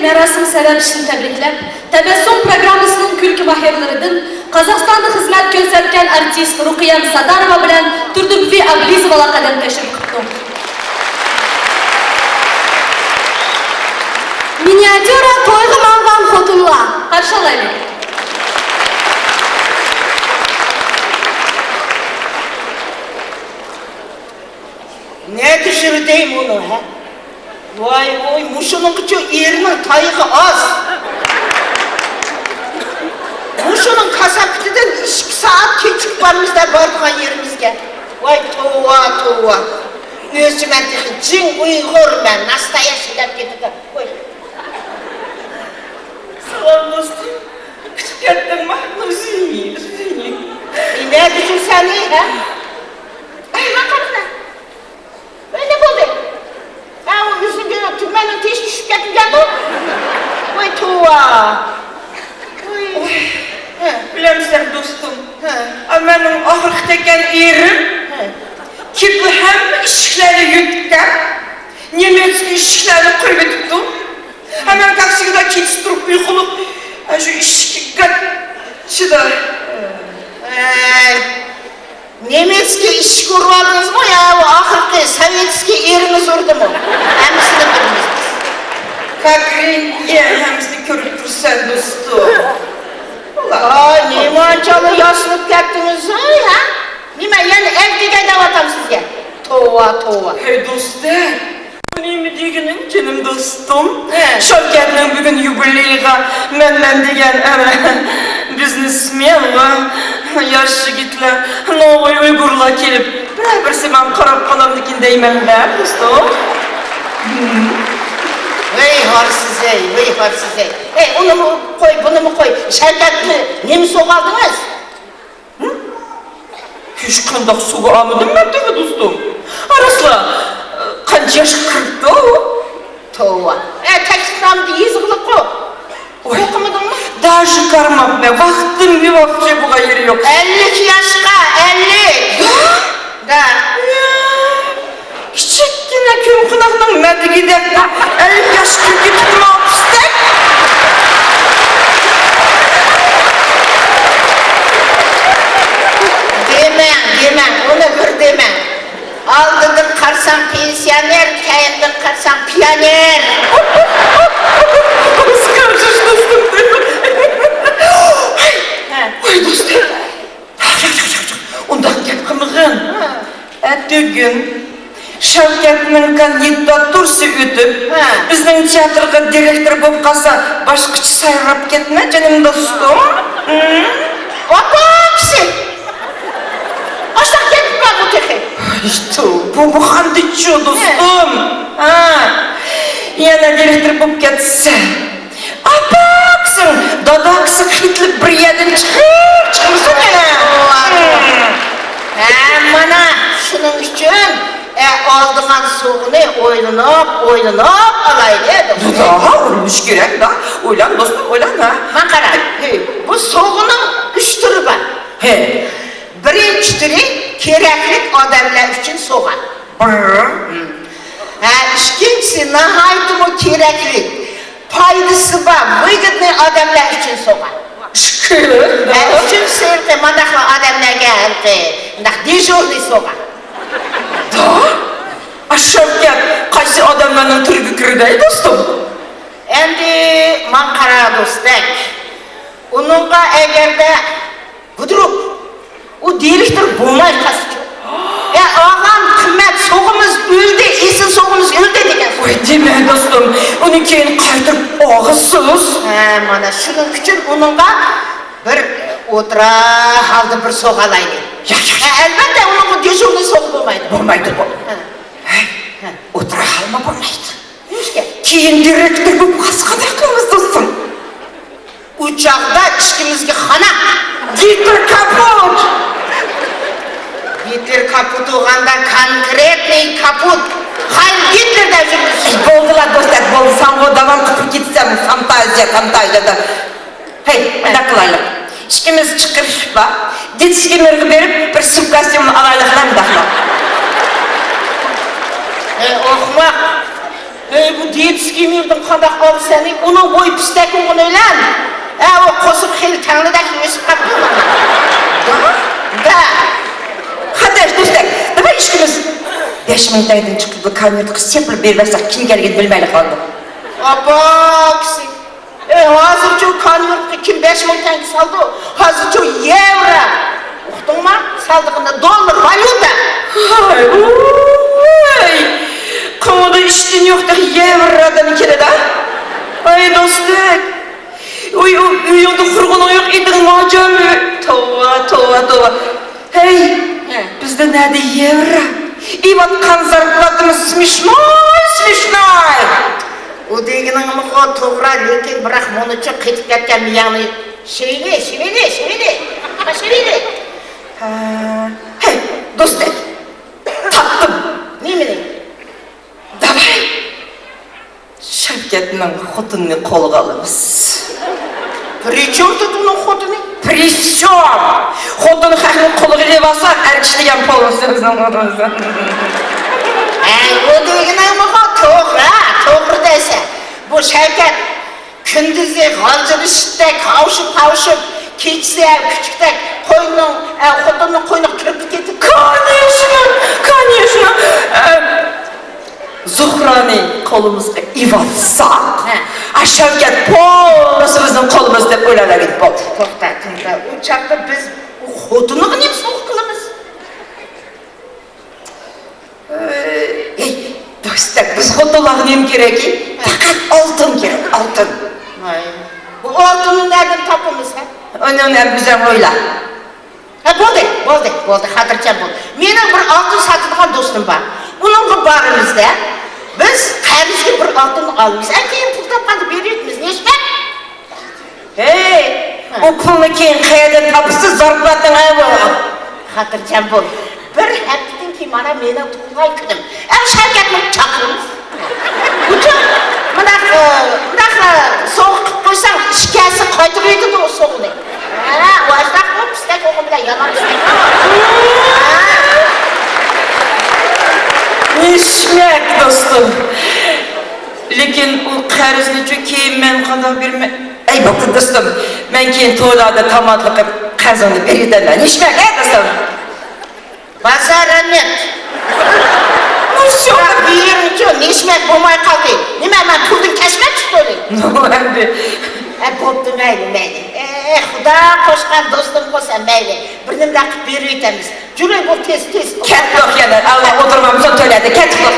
mərasim səbəbçisini təbrikləb, Təbəssüm proqramısının külki mahirləridir, Qazaxstanda xizmət göstərkən artist Ruqiyam Sadarova bilən Turduqvi Ablizova qədəm təşrif qıtdım. Miniatyura toyğı mağan xotunla. Qarşalayın. Ne düşürdeyim onu ha? Vay vay, muşunun kıçı yerinin tayığı az. Muşunun kasapçıdan 2 saat keçik varmışlar bardıgan yerimizge. Vay tuva tuva. Özümen teki cin Uygur ben, nastayaşı dep getirdim. Koy. Salam dostum. Küçük yattın mı? Üzülmeyin, üzülmeyin. Ne düşürsen iyi ha? Ay makarna. Böyle oldu. Ben o yüzünü tümenin teş düşüp getireceğim bu. Vay tuva. Bilemsen dostum. Benim ahırıktayken erim ki bu hem işleri yütten, Nemetski işleri koyup hemen takside geçtirip bir kulup şu işki kaçıda. Nemetski iş kurmadınız mı ya? O ahırkı Sovetski eriniz urdu mu? Hemsini biliriz. Kakrin yer hemsini körüp dursan dostum. Aa, neyme ancalı yaşlık gettiniz ha? Neyme yani evde de vatam sizge? Tova tova. Hey dostum. Neymi degenin canım dostum? Şevket'nin bugün yubileyiga men degen biznesmen ve yaşlı gitler Novoy Uygurlar kelip birisi ben karab kalamdikin deymen ben dostum. Vey harsız ey, vey harsız ey. Hey onu mu koy, bunu mu koy? Şevket'li ne mi soğaldınız? Hiç kandak suğu almadım ben de dostum. Arasla kaç yaş kırptı o? Tova. Tekstramdı yazıklık o. Okumadın mı? Daha çıkarmam be, vaktim bir vakti bu yeri yok. 52 yaşka, 50. Da. Küçükkine küm kınaktan medigide 50 yaş kürkü tutma hapiste. Demen, onu bir demen. Aldırdın karsan pensiyoner, kayındın karsan piyoner. Sıkarcış dostum. Ay dostum. Ondan gel kımığın. Düğün Şevket'nin kandidatürsi ötüp bizden tiyatroga direktör bolup kalsa başkıçı sayrap ketme canım dostum. Vapaksın. Aşağı gitme bu teki. İşte bu handiço dostum. Yana direktör bolup ketse. Apaksın, dadaksın hitlip bir yerden çıkmışsın yana. Mana şunun için aldığın soğunu oynanıp alaydı. Daha olmuş gerek da. Oylan dostum, oylan ha. Makara, bu soğunun 3 türü var. Birinci türü kereklik adamlar için soğan. İkincisi nahaytı mı kereklik, paydası var, выгодный adamlar için soğan. Şükür. Üçüncüsü de madaklı adamlar geldi, dejurный soğan. Da? Şevket, kaysi adamlarının türgü kürdeyi dostum? Endi man qara do'stak. Uningga agarda budrup u direktor bo'lmay qasdi. Og'am qimmat so'g'imiz o'ldi, esin so'g'imiz o'ldi degan. Voy deme dostum, uni keyin qaytirib og'isiz. Mana shuning uchun uningga bir o'tira halda bir so'g'alaydi. Albatta uningga dejurniy so'g' bo'lmaydi. Bo'lmaydi bu. O'tira halma bo'lmaydi. Keyin direktor bu qasqada qilamiz dostum. Uçakda içkimizge xona. Gitler kaput. Gitler kaput olganda konkretный kaput. Hayır Gitler'de жүрміз. Болдылар достар, болды. Санғы давам қыпып кетсем, фантазияда. Hey, мына қылайлық. Ішкіміз шықырып ба, детскимерге беріп, бір сүп костюм алайлықлар мындақлар. Оқымақ. Bu detski mirdim qandaq oldu seni? Onun boy pistek oğun öylen. O qosup xeyli tanlıdak ösüp kaptı. Da. Qanday do'stlar, nima ishimiz? 5 mingdan chiqib konvertga sepilib bermasak kim keligini bilmayli qoldi. Aba kisi. Hazırca konvertga kim 5 ming tanga saldı? Hazırca evro. Uqding mi? Saldığında dollar, valyuta. Ay, qo'lida ishtin yo'qda yevrodan keladi. Ay do'stlar. Uyingda qurg'uning yo'q eding mo'jami? Tova. Hey, bizda nada yevro? И вот зарплатамыз смешной. O deginingmi to'g'ri, lekin biroq mo'nicha qetib ketgan miyangni shevili. Hey, do'stlar. Topdim. Nimani? Davay. Shavkatning xotinini qo'lga olamiz. Причем тут uning xotini? Причем? Xotini haqni qo'lga ilib olsa, erkishligan polosimizni. O deginingmi to'g'ri desa. Bu Shavkat kunduzi g'aljini shitdak qavshib, kechasi kuchukdak xotinning qo'yniga kirib ketib. Конечно. Zuhrani qo'limizga ivatsak, Shavkat polosimizni qo'limizda deb o'yladik bo'ldi. To'xta. U chaqda biz u xotiniga nima so'q qilamiz? Ey, do'stlar, biz xotinlarga nima kerak? Faqat oltin kerak, oltin. Bu oltinni nereden topamiz ha? Onu biz ham o'yla. Bo'ldi. Xotirjam bo'l. Mening bir oltin sotadigan do'stim bor. Uningga borimizda biz qarzga bir oltin olamiz. Keyin pul topganda beramiz. Nechta? Hey, o pulni keyin qayerdan topsiz zarplating ayol. Xotirjam bo'l. Bir haftadan keyin mana mening tug'ilgan kunim. Shavkatni chaqiramiz. Uchun bunaqa so'q qilib qo'ysang, shikasi qaytaradi o so'qni. Vajdak bu pistak o'g'im bilan yomon pistak. Nishmak do'stim. Lekin u qarzni keyin men qanday bermay. Ey bo'pti do'stim, men keyin to'ylarda tomatli qilib qarzini beraman. Nishmak do'stim. Bazarannet. Nishmak bering-chi, nishmak bo'lmay qoldi. Nima men pulni kashmak chiqdim? Endi Bo'pti, mayli. Xudo qo'shgan do'stim bo'lsa mayli. Bir nima qilib berayotamiz. Juray bu tez. Ketmoq yana. Allah o'tirmamiz to'ladi. Ketmoq.